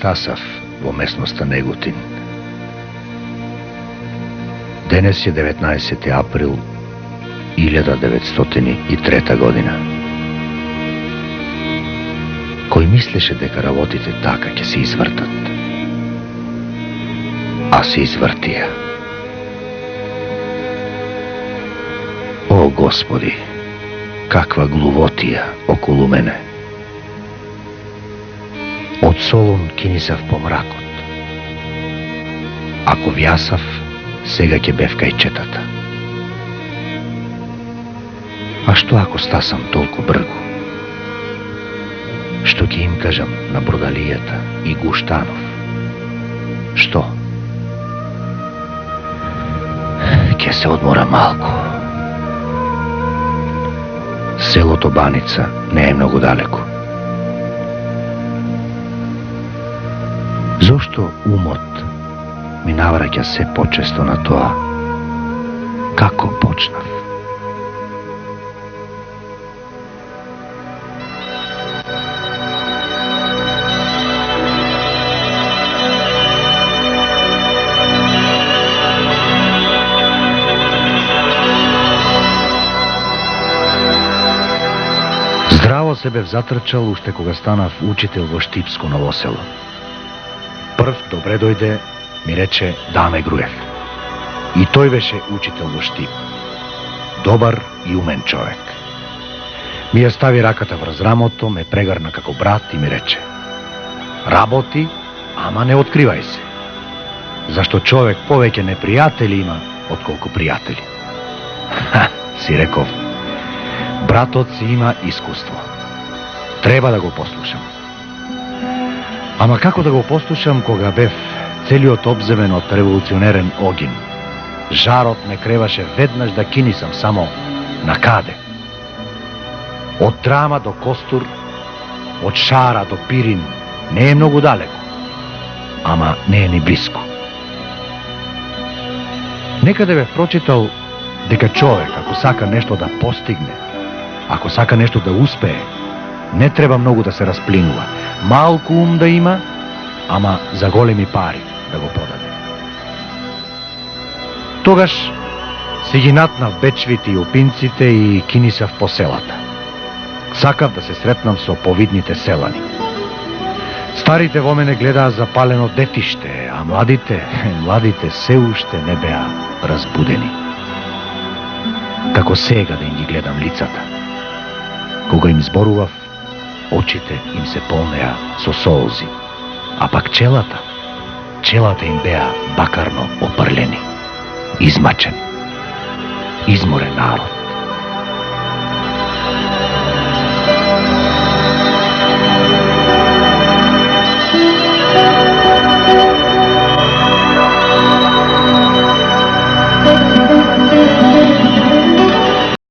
стасав во местноста Неготин. Денес е 19. април 1903 година. Кој мислеше дека работите така ќе се извртат? А се извртија. О, Господи, каква глувотија околу мене. Од Солун кинисав по мракот. Ако вјасав, сега ќе бев кај четата. А што ако стасам толку бргу? Што ќе им кажам на Бродалијата и Гуштанов? Што? Ќе се одмора малку. Селото Баница не е многу далеку. Зошто умот ми навраќа се почесто на тоа? Како почнав? Здраво се бев затрчал уште кога станав учител во Штипско Ново село. Прв добре дојде, ми рече Даме Груев. И тој беше учител во Штип. Добар и умен човек. Ми ја стави раката врз рамото, ме прегарна како брат и ми рече: работи, ама не откривај се. Зашто човек повеќе непријатели има отколку пријатели. Ха, си реков, братот си има искуство. Треба да го послушам. Ама како да го послушам кога бев целиот обземен од револуционерен огин? Жарот ме креваше веднаш да кинисам, само на каде? Од Драма до Костур, од Шара до Пирин не е многу далеко, ама не е ни блиско. Некаде бев прочитал дека човек, ако сака нешто да постигне, ако сака нешто да успее, не треба многу да се расплинува. Малку ум да има, ама за големи пари да го продаде. Тогаш си ги натнав бечвите и опинците и кинисав по селата. Сакав да се сретнам со повидните селани. Старите во мене гледаа запалено детиште, а младите се уште не беа разбудени. Како сега да им ги гледам лицата. Кога им зборував, очите им се полнеа со солзи, а пак челата им беа бакарно опрлени, измачен, изморен народ.